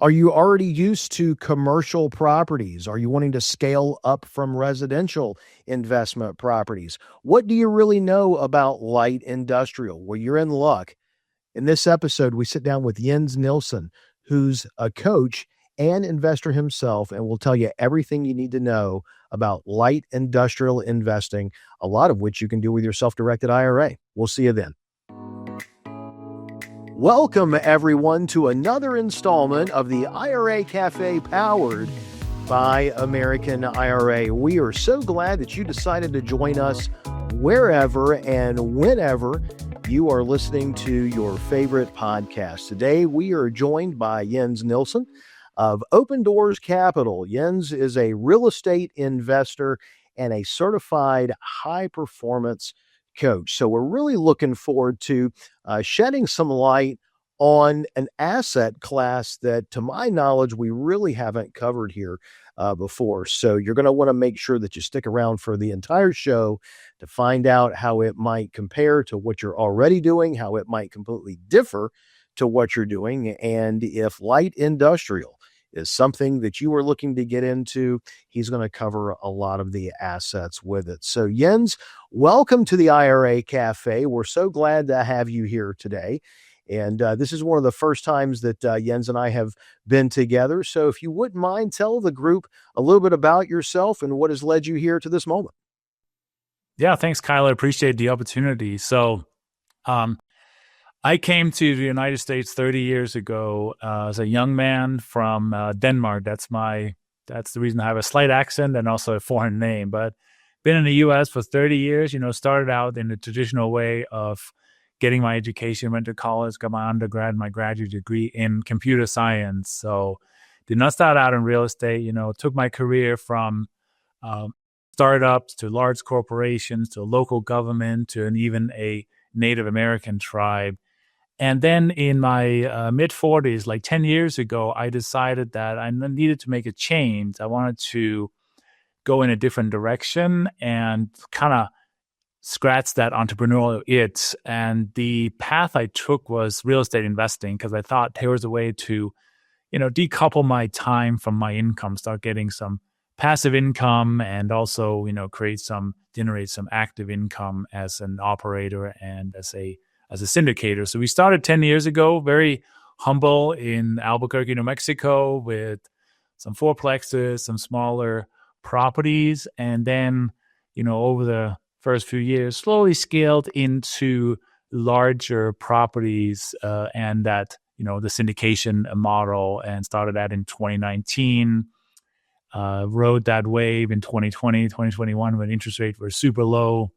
Are you already used to commercial properties? Are you wanting to scale up from residential investment properties? What do you really know about light industrial? Well, you're in luck. In this episode, we sit down with Jens Nielsen, who's a coach and investor himself, and will tell you everything you need to know about light industrial investing, a lot of which you can do with your self-directed IRA. We'll see you then. Welcome, everyone, to another installment of the IRA Cafe powered by American IRA. We are so glad that you decided to join us wherever and whenever you are listening to your favorite podcast. Today, we are joined by Jens Nielsen of Open Doors Capital. Jens is a real estate investor and a certified high-performance coach. So we're really looking forward to shedding some light on an asset class that, to my knowledge, we really haven't covered here before. So you're going to want to make sure that you stick around for the entire show to find out how it might compare to what you're already doing, how it might completely differ to what you're doing, and if light industrial is something that you are looking to get into, he's going to cover a lot of the assets with it. So Jens, welcome to the IRA Cafe. We're so glad to have you here today. And this is one of the first times that Jens and I have been together. So if you wouldn't mind, tell the group a little bit about yourself and what has led you here to this moment. Yeah, thanks, Kyle. I appreciate the opportunity. So I came to the United States 30 years ago as a young man from Denmark. That's the reason I have a slight accent and also a foreign name. But been in the U.S. for 30 years. Started out in the traditional way of getting my education. Went to college, got my undergrad, my graduate degree in computer science. So did not start out in real estate. Took my career from startups to large corporations to local government to even a Native American tribe. And then in my mid-40s, like 10 years ago, I decided that I needed to make a change. I wanted to go in a different direction and kind of scratch that entrepreneurial itch. And the path I took was real estate investing because I thought there was a way to, decouple my time from my income, start getting some passive income and also, generate some active income as an operator and as a syndicator. So we started 10 years ago, very humble in Albuquerque, New Mexico, with some fourplexes, some smaller properties. And then, over the first few years, slowly scaled into larger properties and that, the syndication model, and started that in 2019. Rode that wave in 2020, 2021 when interest rates were super low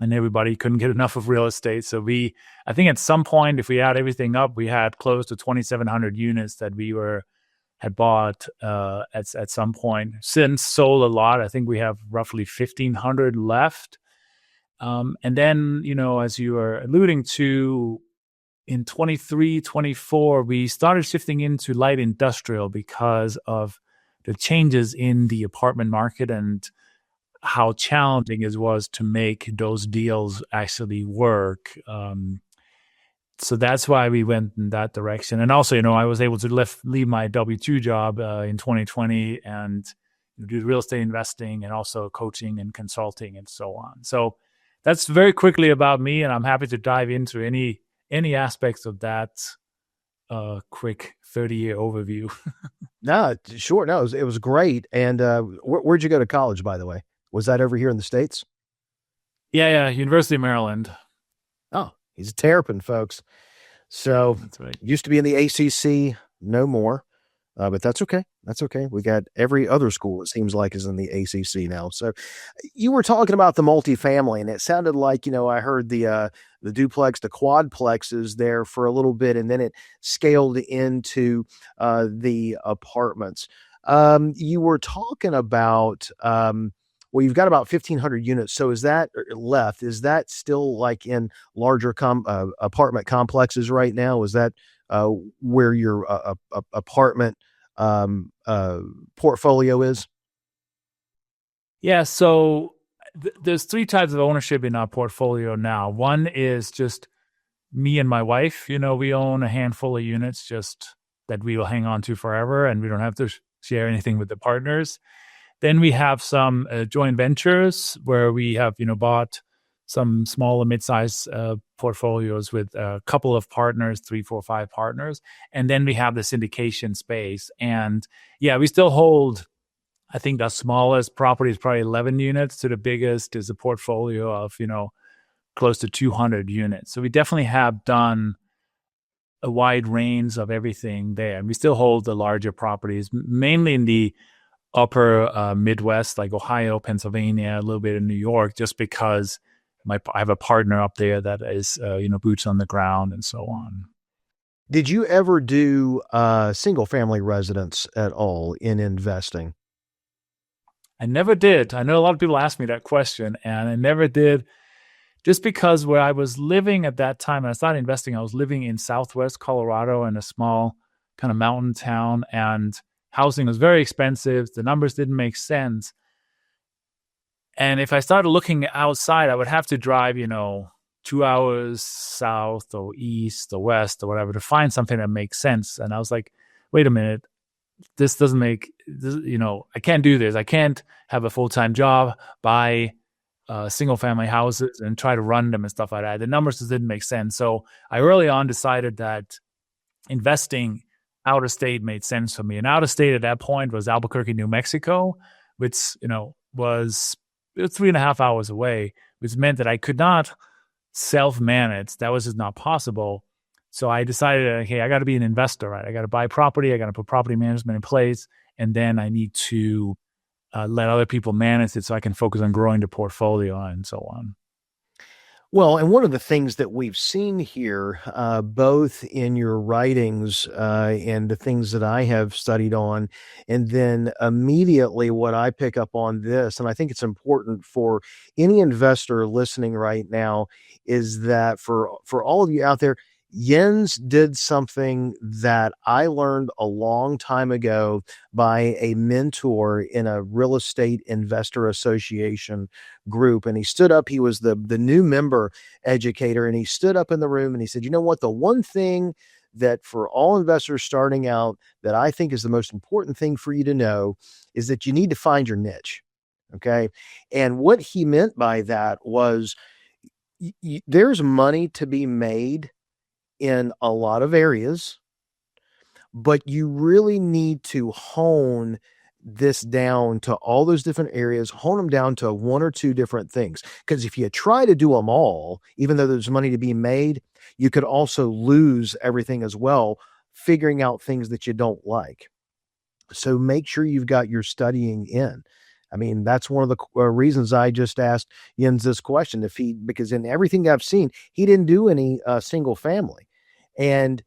and everybody couldn't get enough of real estate. So I think at some point, if we add everything up, we had close to 2,700 units that we had bought at some point. Since sold a lot, I think we have roughly 1,500 left. And then, as you were alluding to, in 23, 24, we started shifting into light industrial because of the changes in the apartment market and how challenging it was to make those deals actually work. So that's why we went in that direction. And also, I was able to leave my W-2 job in 2020 and do real estate investing and also coaching and consulting and so on. So that's very quickly about me, and I'm happy to dive into any aspects of that quick 30-year overview. No, sure. No, it was great. And where'd you go to college, by the way? Was that over here in the States? Yeah, University of Maryland. Oh, he's a Terrapin, folks. So That's right. Used to be in the ACC, no more. But that's okay. That's okay. We got every other school, it seems like, is in the ACC now. So you were talking about the multifamily, and it sounded like, I heard the duplex, the quadplexes there for a little bit, and then it scaled into the apartments. You were talking about, well, you've got about 1,500 units. So is that left? Is that still like in larger apartment complexes right now? Is that where your apartment portfolio is? Yeah, so there's three types of ownership in our portfolio now. One is just me and my wife. We own a handful of units, just that we will hang on to forever, and we don't have to share anything with the partners. Then we have some joint ventures where we have, bought some small and mid-sized portfolios with a couple of partners, 3, 4, 5 partners. And then we have the syndication space. And yeah, we still hold, I think the smallest property is probably 11 units to the biggest is a portfolio of, close to 200 units. So we definitely have done a wide range of everything there. And we still hold the larger properties, mainly in the upper Midwest, like Ohio, Pennsylvania, a little bit in New York, just because I have a partner up there that is, boots on the ground and so on. Did you ever do single family residence at all in investing? I never did. I know a lot of people ask me that question, and I never did, just because where I was living at that time, and I started investing, I was living in Southwest Colorado in a small kind of mountain town, and housing was very expensive. The numbers didn't make sense. And if I started looking outside, I would have to drive, 2 hours south or east or west or whatever to find something that makes sense. And I was like, wait a minute, this doesn't make, I can't do this. I can't have a full-time job, buy single family houses and try to run them and stuff like that. The numbers just didn't make sense. So I early on decided that investing out of state made sense for me. And out of state at that point was Albuquerque, New Mexico, which, was 3.5 hours away, which meant that I could not self-manage. That was just not possible. So I decided, hey, I got to be an investor, right? I got to buy property. I got to put property management in place. And then I need to let other people manage it so I can focus on growing the portfolio and so on. Well, and one of the things that we've seen here, both in your writings and the things that I have studied on, and then immediately what I pick up on this, and I think it's important for any investor listening right now, is that for all of you out there, Jens did something that I learned a long time ago by a mentor in a real estate investor association group. And he stood up, he was the new member educator, and he stood up in the room and he said, you know what, the one thing that for all investors starting out that I think is the most important thing for you to know is that you need to find your niche. Okay. And what he meant by that was there's money to be made in a lot of areas, but you really need to hone this down to all those different areas, hone them down to 1 or 2 different things. Because if you try to do them all, even though there's money to be made, you could also lose everything as well, figuring out things that you don't like. So make sure you've got your studying in. I mean, that's one of the reasons I just asked Jens this question. Because in everything I've seen, he didn't do any single family, and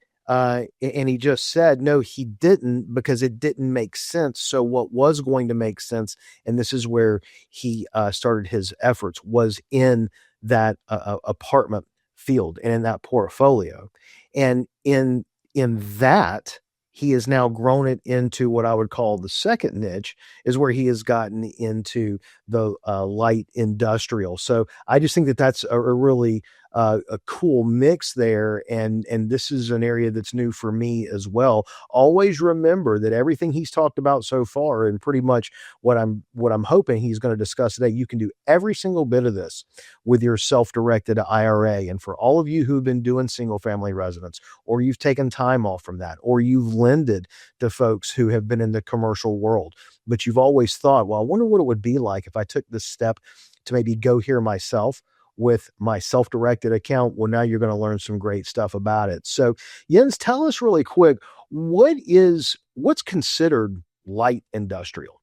he just said no, he didn't, because it didn't make sense. So what was going to make sense, and this is where he started his efforts, was in that apartment field and in that portfolio, and in that. He has now grown it into what I would call the second niche, is where he has gotten into the light industrial. So I just think that that's a really a cool mix there. And this is an area that's new for me as well. Always remember that everything he's talked about so far, and pretty much what I'm hoping he's going to discuss today, you can do every single bit of this with your self-directed IRA. And for all of you who've been doing single family residence, or you've taken time off from that, or you've lended to folks who have been in the commercial world, but you've always thought, well, I wonder what it would be like if I took this step to maybe go here myself with my self-directed account. Well, now you're going to learn some great stuff about it. So Jens, tell us really quick, what's considered light industrial?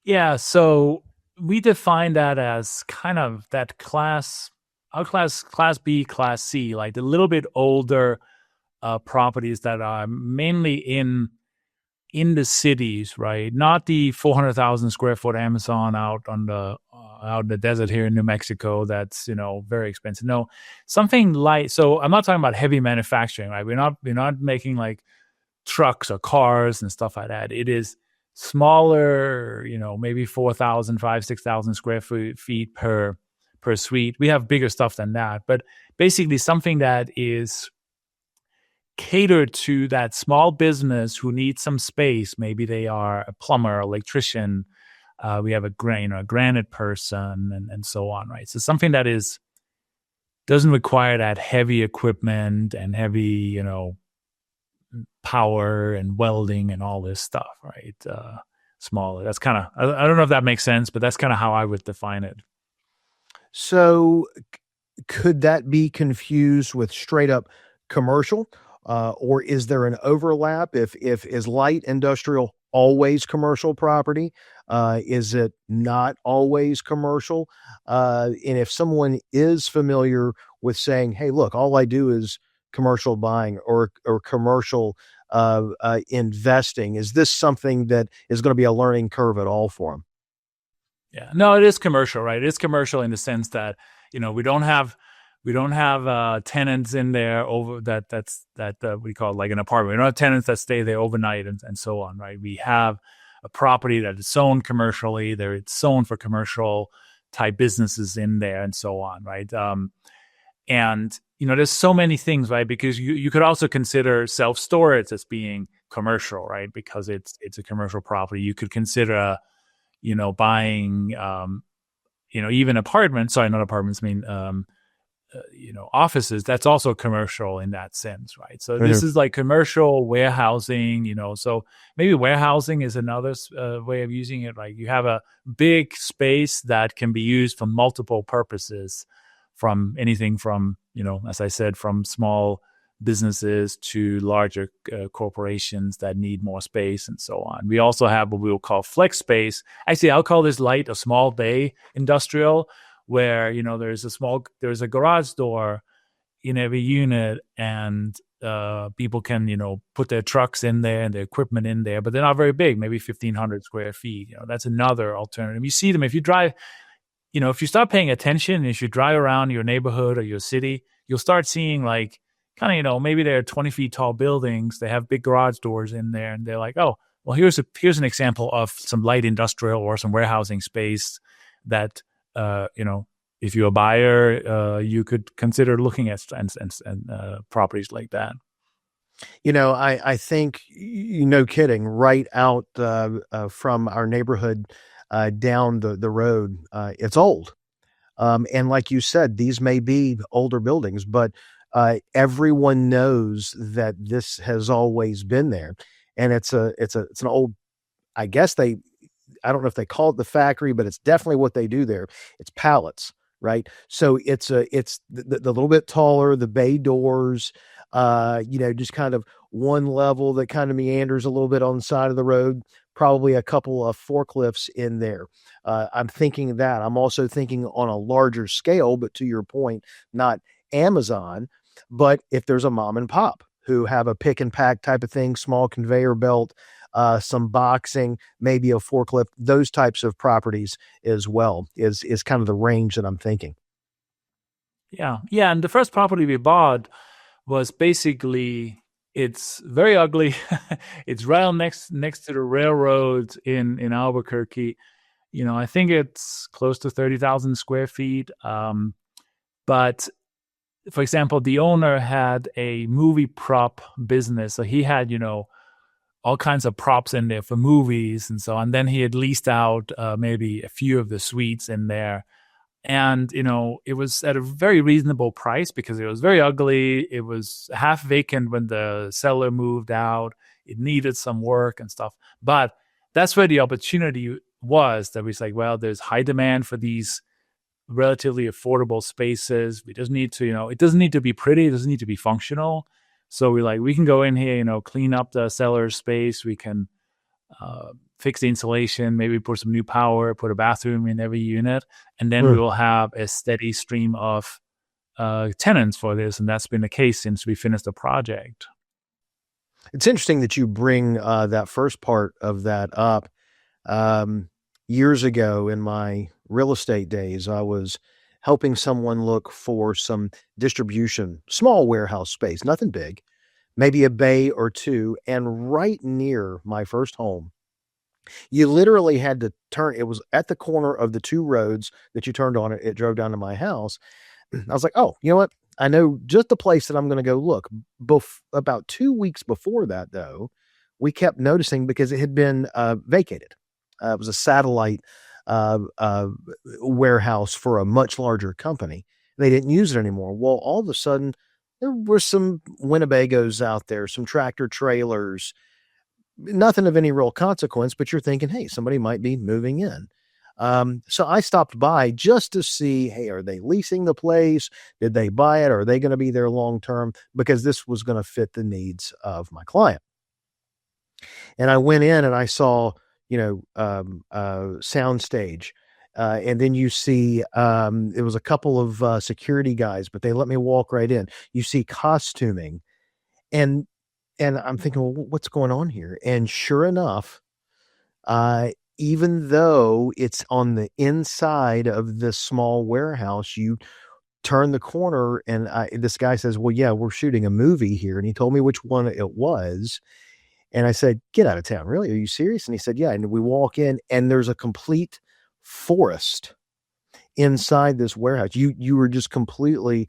Yeah. So we define that as kind of that class B, class C, like the little bit older properties that are mainly in the cities, right? Not the 400,000 square foot Amazon out in the desert here in New Mexico. That's, very expensive. No, something light. So I'm not talking about heavy manufacturing, right? We're not making like trucks or cars and stuff like that. It is smaller, maybe 4,000, 5,000, 6,000 square feet per suite. We have bigger stuff than that, but basically something that is cater to that small business who needs some space. Maybe they are a plumber, electrician. We have a granite person, and so on, right? So something that doesn't require that heavy equipment and heavy, power and welding and all this stuff, right? Smaller. That's kind of, I don't know if that makes sense, but that's kind of how I would define it. So could that be confused with straight up commercial? Or is there an overlap? If is light industrial always commercial property? Is it not always commercial? And if someone is familiar with saying, "Hey, look, all I do is commercial buying or commercial investing," is this something that is going to be a learning curve at all for them? Yeah, no, it is commercial, right? It is commercial in the sense that we don't have tenants in there over that we call like an apartment. We don't have tenants that stay there overnight and so on, right? We have a property that is zoned commercially. It's zoned for commercial type businesses in there and so on, right? And there's so many things, right? Because you could also consider self-storage as being commercial, right? Because it's a commercial property. You could consider buying, even apartments. Sorry, not apartments. I mean, offices. That's also commercial in that sense, right? So this is like commercial warehousing. So maybe warehousing is another way of using it. Like you have a big space that can be used for multiple purposes, from anything from as I said, from small businesses to larger corporations that need more space and so on. We also have what we will call flex space. Actually, I'll call this light a small bay industrial, where there's a garage door in every unit, and people can put their trucks in there and their equipment in there, but they're not very big, maybe 1,500 square feet. That's another alternative. You see them if you drive. If you start paying attention, if you drive around your neighborhood or your city, you'll start seeing like kind of, maybe they're 20 feet tall buildings. They have big garage doors in there, and they're like, oh, well, here's an example of some light industrial or some warehousing space that, if you're a buyer, you could consider looking at properties like that. I think, no kidding, right out from our neighborhood down the road, it's old. And like you said, these may be older buildings, but everyone knows that this has always been there. And it's an old, I guess I don't know if they call it the factory, but it's definitely what they do there. It's pallets, right? So it's the little bit taller, the bay doors, just kind of one level that kind of meanders a little bit on the side of the road, probably a couple of forklifts in there. I'm thinking that. I'm also thinking on a larger scale, but to your point, not Amazon, but if there's a mom and pop who have a pick and pack type of thing, small conveyor belt, some boxing, maybe a forklift, those types of properties as well is kind of the range that I'm thinking. Yeah. Yeah. And the first property we bought was basically, it's very ugly. It's right next to the railroad in Albuquerque. I think it's close to 30,000 square feet. But for example, the owner had a movie prop business. So he had, all kinds of props in there for movies and so on. Then he had leased out maybe a few of the suites in there. And, it was at a very reasonable price because it was very ugly. It was half vacant when the seller moved out. It needed some work and stuff. But that's where the opportunity was, that was like, well, there's high demand for these relatively affordable spaces. It doesn't need to, it doesn't need to be pretty. It doesn't need to be functional. So we can go in here, clean up the seller's space. We can fix the insulation, maybe put some new power, put a bathroom in every unit, and then we will have a steady stream of tenants for this. And that's been the case since we finished the project. It's interesting that you bring that first part of that up. Years ago in my real estate days, I was helping someone look for some distribution, small warehouse space, nothing big, maybe a bay or two. And right near my first home, you literally had to turn. It was at the corner of the two roads that you turned on. It drove down to my house. I was like, oh, you know what? I know just the place that I'm going to go look. About 2 weeks before that, though, we kept noticing because it had been vacated. It was a satellite uh, uh, warehouse for a much larger company. They didn't use it anymore. Well, all of a sudden, there were some Winnebagos out there, some tractor trailers, nothing of any real consequence, but you're thinking, hey, somebody might be moving in. So I stopped by just to see, hey, are they leasing the place? Did they buy it? Are they going to be there long term? Because this was going to fit the needs of my client. And I went in and I saw, soundstage. And then you see, it was a couple of security guys, but they let me walk right in. You see costuming, and I'm thinking, well, what's going on here? And sure enough, even though it's on the inside of this small warehouse, you turn the corner and this guy says, well, yeah, we're shooting a movie here. And he told me which one it was. And I said, get out of town. Really? Are you serious? And he said, yeah. And we walk in and there's a complete forest inside this warehouse. You were just completely,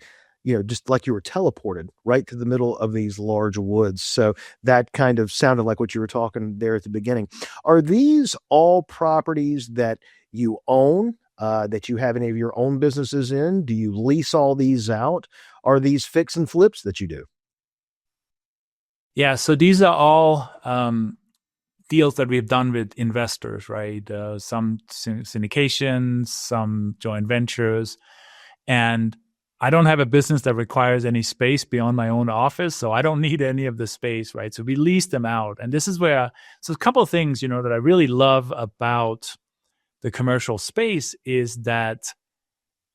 just like you were teleported right to the middle of these large woods. So that kind of sounded like what you were talking there at the beginning. Are these all properties that you own, that you have any of your own businesses in? Do you lease all these out? Are these fix and flips that you do? Yeah, so these are all deals that we've done with investors, right? Some syndications, some joint ventures. And I don't have a business that requires any space beyond my own office, so I don't need any of the space, right? So we lease them out. And this is where, so a couple of things, that I really love about the commercial space is that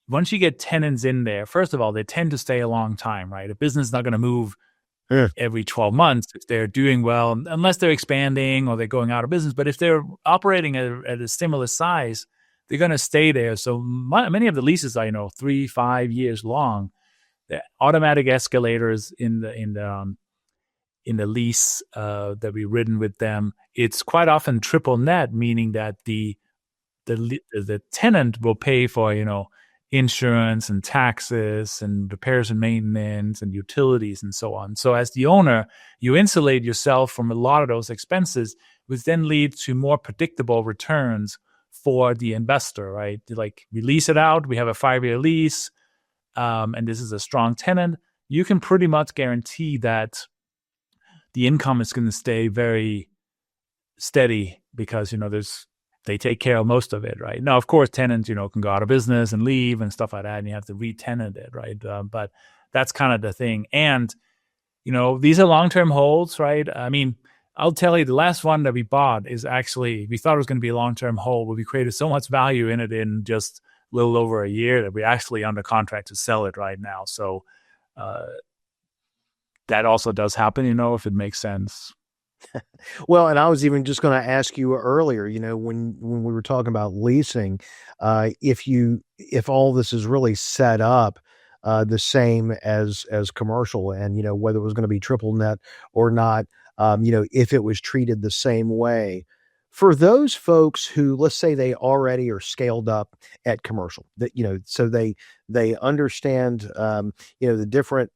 once you get tenants in there, first of all, they tend to stay a long time, right? A business is not going to move every 12 months if they're doing well, unless they're expanding or they're going out of business. But if they're operating at a similar size, they're going to stay there. So many of the leases are, 3-5 years long. The automatic escalators in the lease that we've written with them, it's quite often triple net, meaning that the tenant will pay for, insurance and taxes and repairs and maintenance and utilities and so on. So as the owner, you insulate yourself from a lot of those expenses, which then leads to more predictable returns for the investor, right? Like we lease it out, we have a 5-year lease, and this is a strong tenant. You can pretty much guarantee that the income is going to stay very steady because, they take care of most of it, right? Now, of course, tenants, can go out of business and leave and stuff like that, and you have to re-tenant it, right? But that's kind of the thing. And, these are long-term holds, right? I mean, I'll tell you, the last one that we bought is actually, we thought it was going to be a long-term hold, but we created so much value in it in just a little over a year that we're actually under contract to sell it right now. So that also does happen, if it makes sense. Well, and I was even just going to ask you earlier, when we were talking about leasing, if all this is really set up the same as commercial, and whether it was going to be triple net or not, if it was treated the same way. For those folks who, let's say, they already are scaled up at commercial, that so they understand the different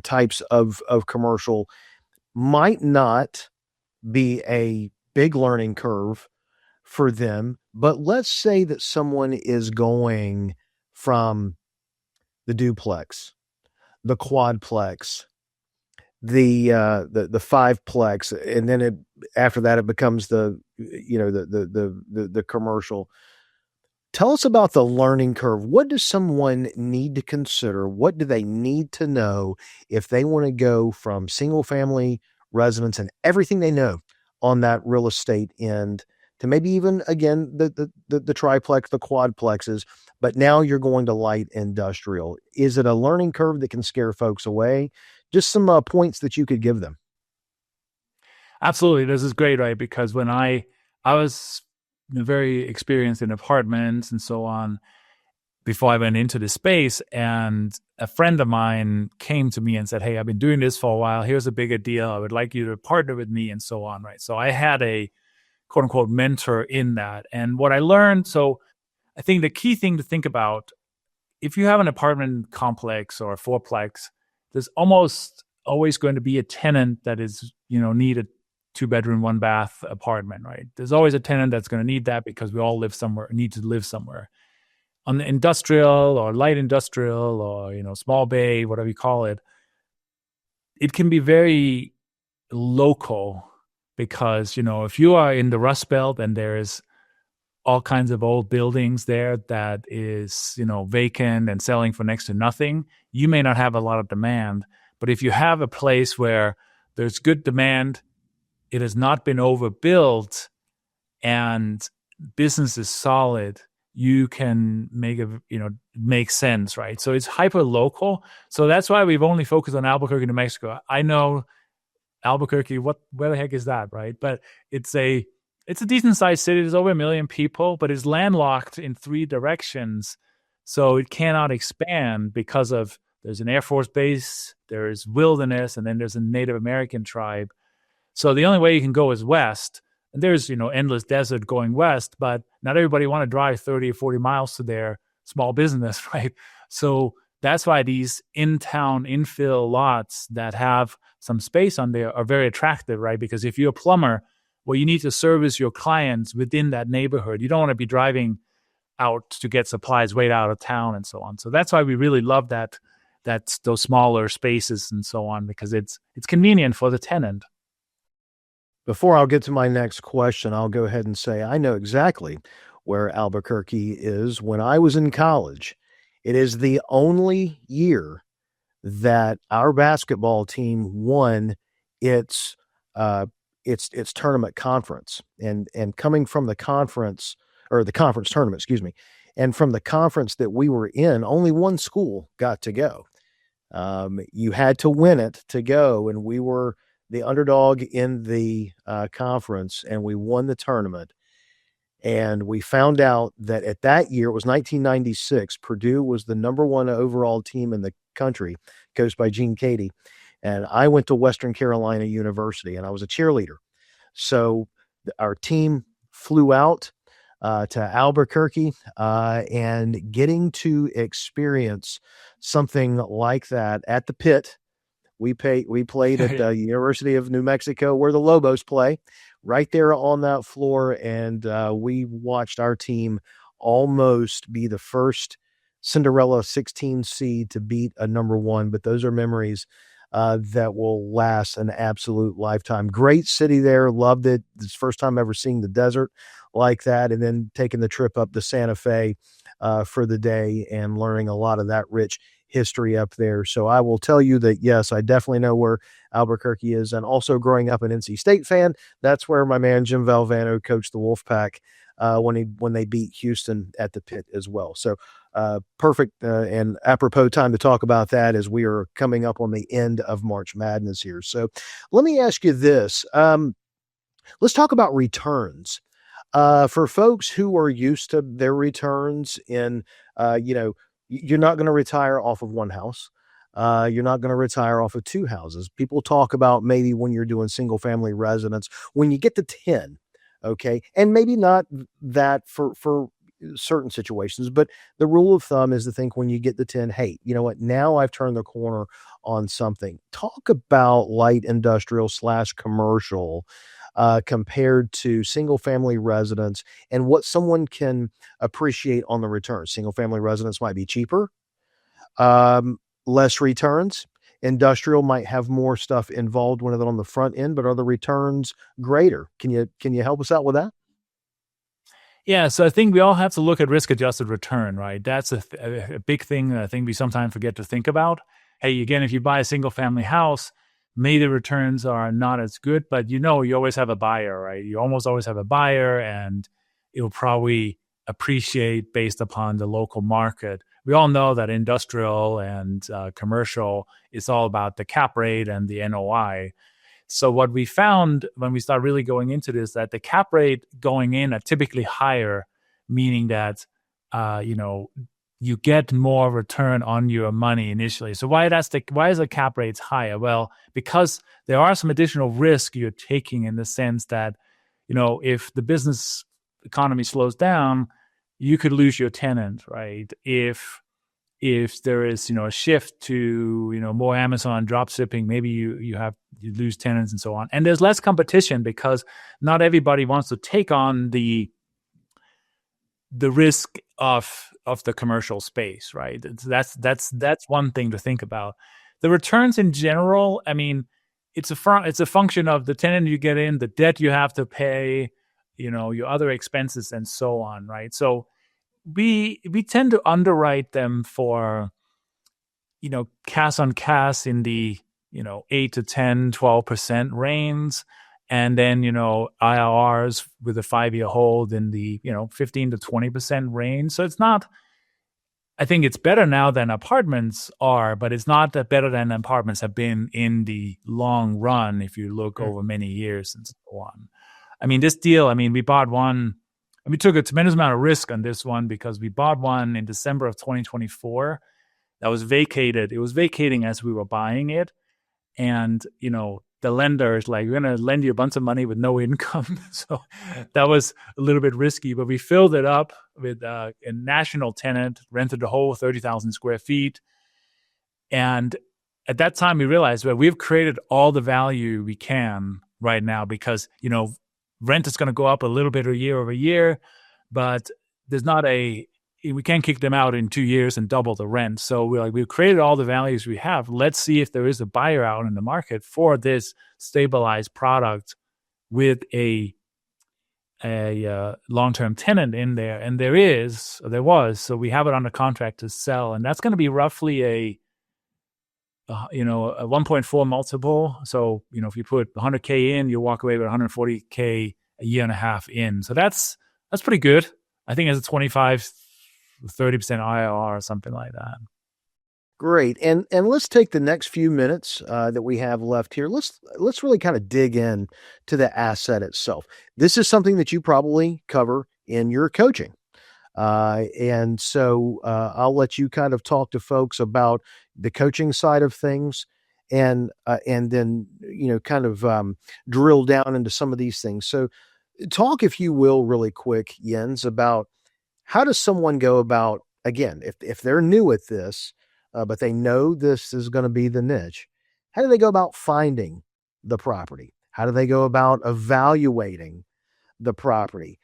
types of commercial, might not be a big learning curve for them. But let's say that someone is going from the duplex, the quadplex, the fiveplex, and then after that it becomes the commercial. Tell us about the learning curve. What does someone need to consider? What do they need to know if they want to go from single family residence and everything they know on that real estate end to maybe even, again, the triplex, the quadplexes, but now you're going to light industrial? Is it a learning curve that can scare folks away? Just some points that you could give them. Absolutely. This is great, right? Because when I was very experienced in apartments and so on before I went into this space, and a friend of mine came to me and said, hey, I've been doing this for a while. Here's a bigger deal. I would like you to partner with me and so on, right? So I had a quote unquote mentor in that. And what I learned, so I think the key thing to think about if you have an apartment complex or a fourplex, there's almost always going to be a tenant that is, need a 2-bedroom, 1-bath apartment, right? There's always a tenant that's going to need that because we all need to live somewhere. On the industrial or light industrial or, small bay, whatever you call it, it can be very local because, if you are in the Rust Belt and there's all kinds of old buildings there that is, vacant and selling for next to nothing, you may not have a lot of demand. But if you have a place where there's good demand, it has not been overbuilt, and business is solid, you can make sense, right? So it's hyper local. So that's why we've only focused on Albuquerque, New Mexico. I know Albuquerque, where the heck is that, right? But it's a decent sized city. There's over 1 million people, but it's landlocked in 3 directions. So it cannot expand because of there's an Air Force base, there's wilderness, and then there's a Native American tribe. So the only way you can go is west. And there's, endless desert going west, but not everybody want to drive 30 or 40 miles to their small business, right? So that's why these in-town infill lots that have some space on there are very attractive, right? Because if you're a plumber, well, you need to service your clients within that neighborhood. You don't want to be driving out to get supplies way out of town and so on. So that's why we really love that's those smaller spaces and so on, because it's convenient for the tenant. Before I'll get to my next question, I'll go ahead and say I know exactly where Albuquerque is. When I was in college, it is the only year that our basketball team won its tournament conference. And coming from the conference tournament, excuse me, and from the conference that we were in, only one school got to go. You had to win it to go, and we were the underdog in the conference, and we won the tournament. And we found out that at that year, it was 1996, Purdue was the number 1 overall team in the country, coached by Gene Cady. And I went to Western Carolina University, and I was a cheerleader. So our team flew out to Albuquerque, and getting to experience something like that at the pit. We played at the University of New Mexico, where the Lobos play, right there on that floor, and we watched our team almost be the first Cinderella 16 seed to beat a number 1. But those are memories that will last an absolute lifetime. Great city there, loved it. It's the first time ever seeing the desert like that, and then taking the trip up to Santa Fe for the day and learning a lot of that rich history up there. So I will tell you that, yes, I definitely know where Albuquerque is. And also growing up an NC State fan, that's where my man Jim Valvano coached the Wolfpack when they beat Houston at the pit as well. So perfect and apropos time to talk about that as we are coming up on the end of March Madness here. So let me ask you this. Let's talk about returns. For folks who are used to their returns in, you're not going to retire off of one house. You're not going to retire off of 2 houses. People talk about maybe when you're doing single family residence, when you get to 10, okay, and maybe not that for certain situations, but the rule of thumb is to think when you get to 10, hey, you know what, now I've turned the corner on something. Talk about light industrial / commercial compared to single family residence and what someone can appreciate on the return. Single family residence might be cheaper, less returns. Industrial might have more stuff involved when it's on the front end, but are the returns greater? Can you help us out with that? Yeah, so I think we all have to look at risk-adjusted return, right? That's a big thing that I think we sometimes forget to think about. Hey, again, if you buy a single-family house, maybe the returns are not as good, but you always have a buyer, right? You almost always have a buyer, and it'll probably appreciate based upon the local market. We all know that industrial and commercial is all about the cap rate and the NOI. So what we found when we start really going into this, that the cap rate going in are typically higher, meaning that, you get more return on your money initially. So why is the cap rates higher? Well, because there are some additional risk you're taking in the sense that, if the business economy slows down, you could lose your tenant, right? If if there is, a shift to, more Amazon drop shipping, maybe you lose tenants and so on. And there's less competition because not everybody wants to take on the risk of the commercial space, right? That's one thing to think about. The returns in general, I mean, it's a function of the tenant you get in, the debt you have to pay, your other expenses and so on, right? So we tend to underwrite them for, cash on cash in the 8 to 10, 12% range, and then IRRs with a 5-year hold in the 15 to 20% range. So it's not. I think it's better now than apartments are, but it's not that better than apartments have been in the long run if you look over many years and so on. I mean, this deal, we bought one, and we took a tremendous amount of risk on this one because we bought one in December of 2024 that was vacated. It was vacating as we were buying it. And, the lender is like, we're going to lend you a bunch of money with no income. So that was a little bit risky, but we filled it up with a national tenant, rented the whole 30,000 square feet. And at that time, we realized, well, we've created all the value we can right now because, rent is going to go up a little bit year over year, but there's we can't kick them out in 2 years and double the rent. So we've created all the values we have. Let's see if there is a buyer out in the market for this stabilized product with a long-term tenant in there. And there was. So we have it under contract to sell, and that's going to be roughly a 1.4 multiple. So if you put 100K in, you walk away with 140K a year and a half in. So that's pretty good. I think it's a 25-30% IRR or something like that. Great. And let's take the next few minutes that we have left here. Let's really kind of dig in to the asset itself. This is something that you probably cover in your coaching. And so I'll let you kind of talk to folks about the coaching side of things and then, kind of drill down into some of these things. So talk, if you will, really quick, Jens, about how does someone go about, again, if they're new at this, but they know this is going to be the niche, how do they go about finding the property? How do they go about evaluating the property?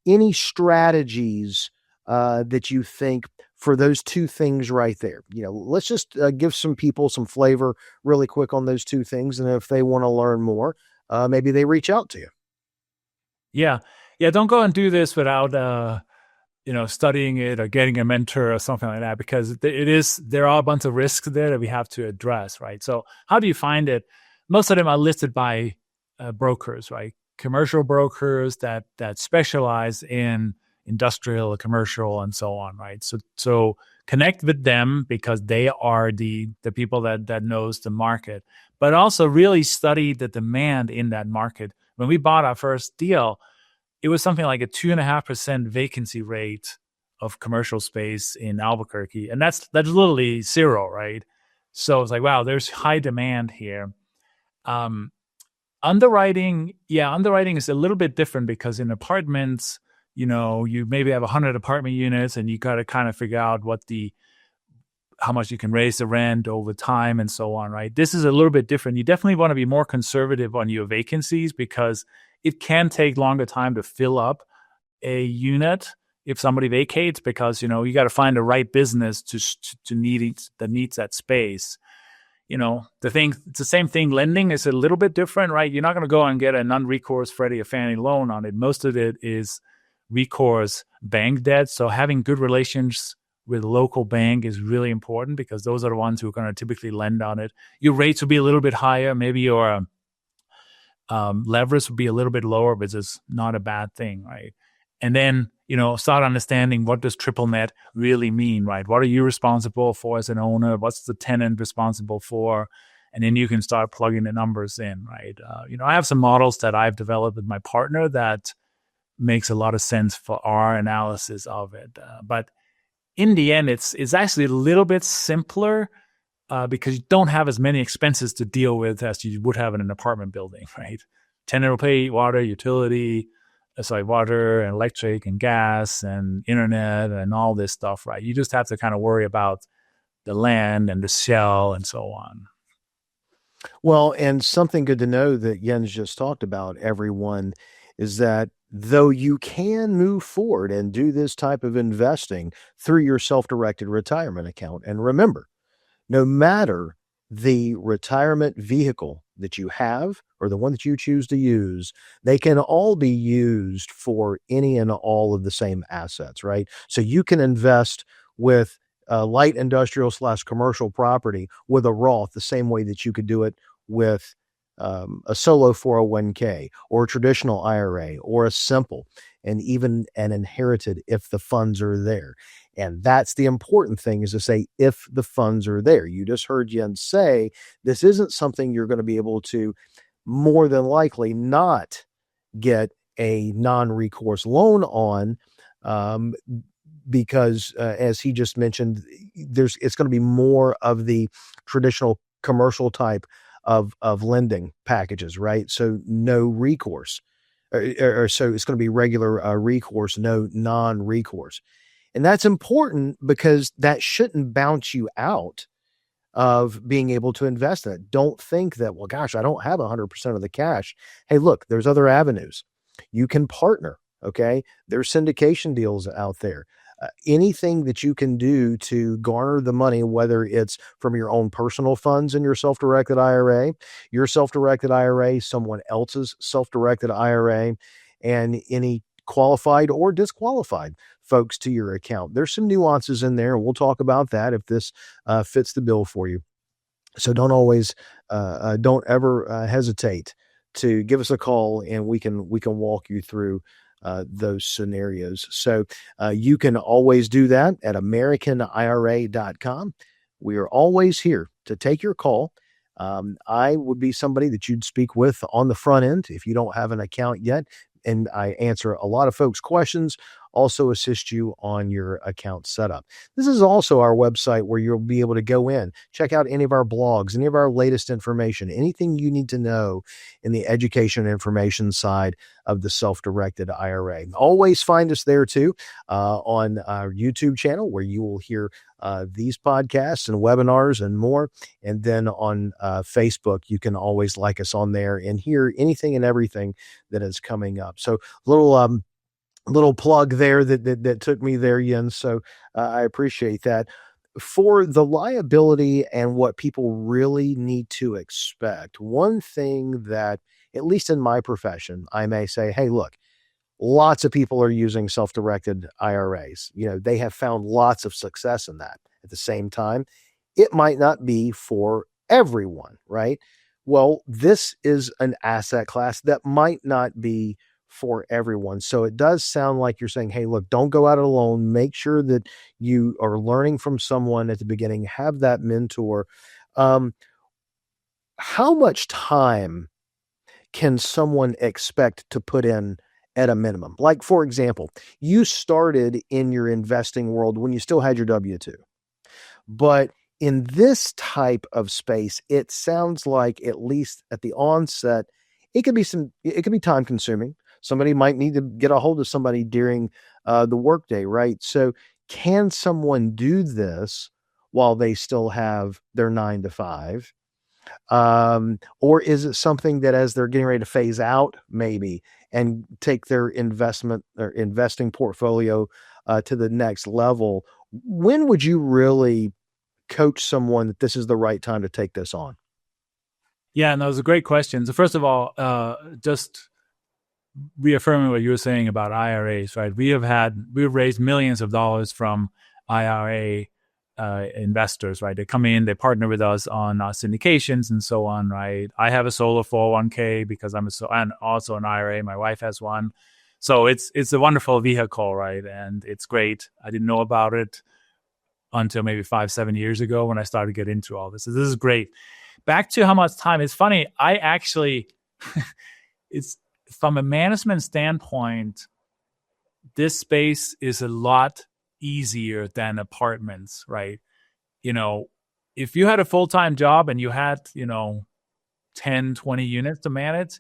Any strategies that you think for those two things right there? Let's just give some people some flavor really quick on those two things. And if they want to learn more, maybe they reach out to you. Yeah. Don't go and do this without, studying it or getting a mentor or something like that, because there are a bunch of risks there that we have to address, right? So how do you find it? Most of them are listed by brokers, right? Commercial brokers that specialize in industrial, commercial, and so on, right? So connect with them because they are the people that knows the market, but also really study the demand in that market. When we bought our first deal, it was something like a 2.5% vacancy rate of commercial space in Albuquerque, and that's literally zero, right? So it's like, wow, there's high demand here. Underwriting is a little bit different because in apartments, you maybe have 100 apartment units, and you got to kind of figure out how much you can raise the rent over time and so on, right? This is a little bit different. You definitely want to be more conservative on your vacancies because it can take longer time to fill up a unit if somebody vacates because, you got to find the right business that needs that space. It's the same thing. Lending is a little bit different, right? You're not going to go and get a non-recourse Freddie or Fannie loan on it. Most of it is recourse bank debt. So having good relations with local bank is really important because those are the ones who are going to typically lend on it. Your rates will be a little bit higher. Maybe your leverage will be a little bit lower, but it's not a bad thing, right? And then, start understanding what does triple net really mean, right? What are you responsible for as an owner? What's the tenant responsible for? And then you can start plugging the numbers in, right? I have some models that I've developed with my partner that makes a lot of sense for our analysis of it. But in the end, it's actually a little bit simpler because you don't have as many expenses to deal with as you would have in an apartment building, right? Tenant will pay water, utility, water and electric and gas and internet and all this stuff, right? You just have to kind of worry about the land and the shell and so on. Well, and something good to know that Jens just talked about, everyone, is that though you can move forward and do this type of investing through your self directed retirement account, and remember, no matter the retirement vehicle that you have or the one that you choose to use, they can all be used for any and all of the same assets, right? So you can invest with light industrial slash commercial property with a Roth the same way that you could do it with a solo 401k or a traditional IRA or a simple and even an inherited if the funds are there. And that's the important thing, is to say, if the funds are there. You just heard Jens say this isn't something you're going to be able to more than likely not get a non-recourse loan on, because as he just mentioned, it's going to be more of the traditional commercial type of lending packages, right? So no recourse, or so it's going to be regular recourse, no non-recourse. And that's important because that shouldn't bounce you out of being able to invest in it. Don't think that, well, gosh, I don't have 100% of the cash. Hey, look, there's other avenues. You can partner, okay? There's syndication deals out there. Anything that you can do to garner the money, whether it's from your own personal funds in your self-directed IRA, someone else's self-directed IRA, and any qualified or disqualified folks to your account. There's some nuances in there. We'll talk about that if this fits the bill for you. So don't ever hesitate to give us a call, and we can walk you through those scenarios. So you can always do that at AmericanIRA.com. We are always here to take your call. I would be somebody that you'd speak with on the front end if you don't have an account yet. And I answer a lot of folks' questions, also assist you on your account setup. This is also our website where you'll be able to go in, check out any of our blogs, any of our latest information, anything you need to know in the education and information side of the self-directed IRA. Always find us there too, on our YouTube channel, where you will hear these podcasts and webinars and more. And then on Facebook, you can always like us on there and hear anything and everything that is coming up. So little plug there that took me there, Jens. So I appreciate that. For the liability and what people really need to expect, one thing that, at least in my profession, I may say, hey, look, lots of people are using self-directed IRAs. They have found lots of success in that. At the same time, it might not be for everyone, right? Well, this is an asset class that might not be for everyone. So it does sound like you're saying, hey, look, don't go out alone. Make sure that you are learning from someone at the beginning. Have that mentor. How much time can someone expect to put in at a minimum? Like, for example, you started in your investing world when you still had your W-2. But in this type of space, it sounds like, at least at the onset, it could be time consuming. Somebody might need to get a hold of somebody during the workday, right? So can someone do this while they still have their 9 to 5? Or is it something that, as they're getting ready to phase out, maybe, and take their investment or investing portfolio to the next level, when would you really coach someone that this is the right time to take this on? Yeah, no, those are great questions. So first of all, just reaffirming what you were saying about IRAs, right? We've raised millions of dollars from IRA investors, right? They come in, they partner with us on syndications and so on, right? I have a solo 401k because and also an IRA. My wife has one. So it's a wonderful vehicle, right? And it's great. I didn't know about it until maybe 5-7 years ago when I started to get into all this. So this is great. Back to how much time. It's funny. I actually, it's from a management standpoint, this space is a lot easier than apartments, right? If you had a full-time job and you had, 10, 20 units to manage,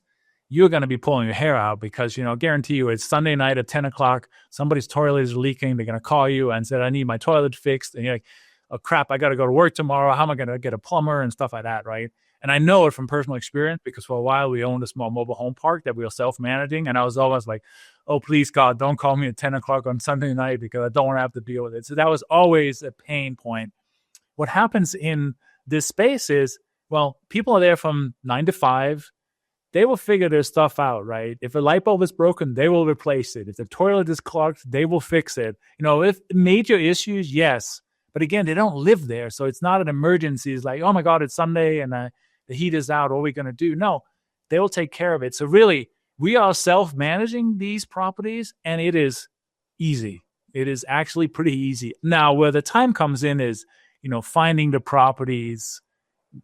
you're going to be pulling your hair out because, I guarantee you it's Sunday night at 10 o'clock. Somebody's toilet is leaking. They're going to call you and say, I need my toilet fixed. And you're like, oh, crap, I got to go to work tomorrow. How am I going to get a plumber and stuff like that, right? And I know it from personal experience because for a while we owned a small mobile home park that we were self-managing. And I was always like, oh, please, God, don't call me at 10 o'clock on Sunday night because I don't want to have to deal with it. So that was always a pain point. What happens in this space is, well, people are there from 9 to 5. They will figure their stuff out, right? If a light bulb is broken, they will replace it. If the toilet is clogged, they will fix it. If major issues, yes. But again, they don't live there. So it's not an emergency. It's like, oh my God, it's Sunday and the heat is out. What are we going to do? No, they will take care of it. So really, we are self-managing these properties and it is easy. It is actually pretty easy. Now, where the time comes in is, finding the properties,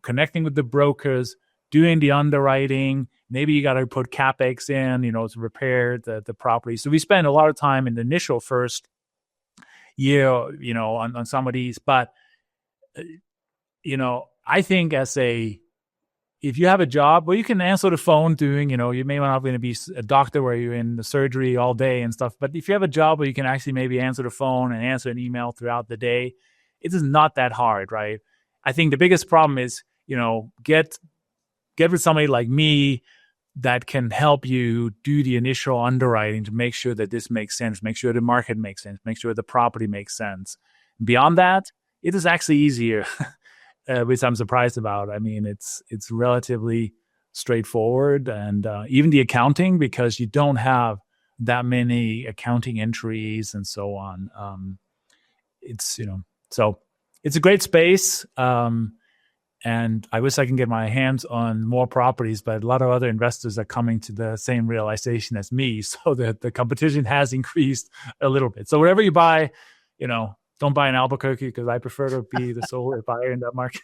connecting with the brokers, doing the underwriting. Maybe you got to put CapEx in, to repair the property. So we spend a lot of time in the initial first year, on some of these. But, I think if you have a job where you can answer the phone doing, you may not going to be a doctor where you're in the surgery all day and stuff. But if you have a job where you can actually maybe answer the phone and answer an email throughout the day, it is not that hard, right? I think the biggest problem is, get with somebody like me that can help you do the initial underwriting to make sure that this makes sense, make sure the market makes sense, make sure the property makes sense. Beyond that, it is actually easier, which I'm surprised about. I mean, it's relatively straightforward, and even the accounting, because you don't have that many accounting entries and so on. So it's a great space. And I wish I can get my hands on more properties, but a lot of other investors are coming to the same realization as me. So that the competition has increased a little bit. So whatever you buy, don't buy in Albuquerque because I prefer to be the sole buyer in that market.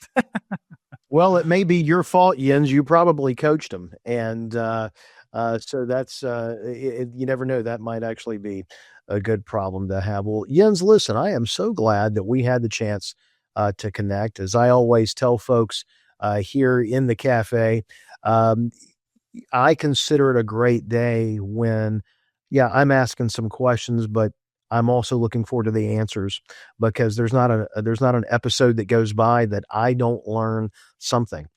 Well, it may be your fault, Jens. You probably coached them. And so that's, you never know. That might actually be a good problem to have. Well, Jens, listen, I am so glad that we had the chance to connect. As I always tell folks here in the cafe, I consider it a great day when, I'm asking some questions, but I'm also looking forward to the answers, because there's not an episode that goes by that I don't learn something,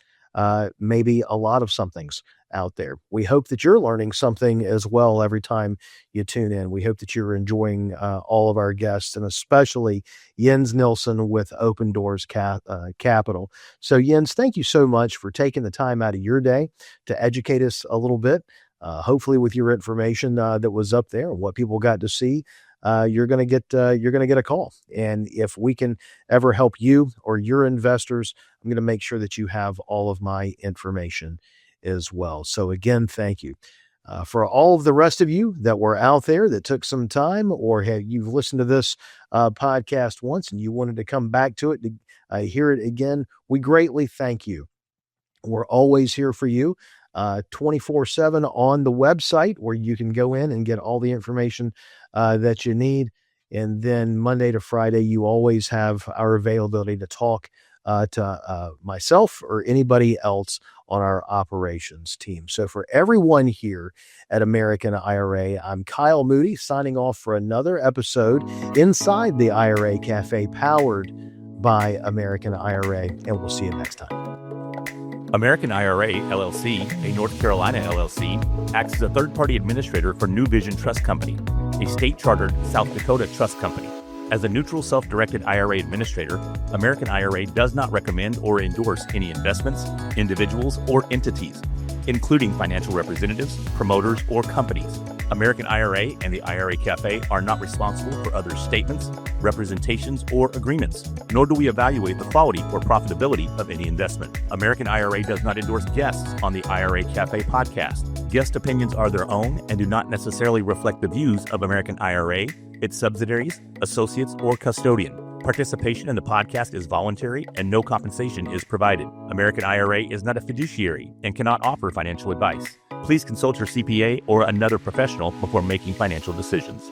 maybe a lot of somethings out there. We hope that you're learning something as well every time you tune in. We hope that you're enjoying all of our guests, and especially Jens Nielsen with Open Doors Capital. So Jens, thank you so much for taking the time out of your day to educate us a little bit. Hopefully with your information that was up there and what people got to see, you're going to get a call. And if we can ever help you or your investors, I'm going to make sure that you have all of my information as well. So again, thank you. For all of the rest of you that were out there that took some time, or you've listened to this podcast once and you wanted to come back to it to hear it again, we greatly thank you. We're always here for you 24/7 on the website, where you can go in and get all the information that you need. And then Monday to Friday, you always have our availability to talk to myself or anybody else on our operations team. So for everyone here at American IRA, I'm Kyle Moody signing off for another episode inside the IRA Cafe, powered by American IRA, and we'll see you next time. American IRA, LLC, a North Carolina LLC, acts as a third-party administrator for New Vision Trust Company, a state-chartered South Dakota trust company. As a neutral, self-directed IRA administrator, American IRA does not recommend or endorse any investments, individuals, or entities, including financial representatives, promoters, or companies. American IRA and the IRA Cafe are not responsible for other statements, representations, or agreements, nor do we evaluate the quality or profitability of any investment. American IRA does not endorse guests on the IRA Cafe podcast. Guest opinions are their own and do not necessarily reflect the views of American IRA, its subsidiaries, associates, or custodian. Participation in the podcast is voluntary and no compensation is provided. American IRA is not a fiduciary and cannot offer financial advice. Please consult your CPA or another professional before making financial decisions.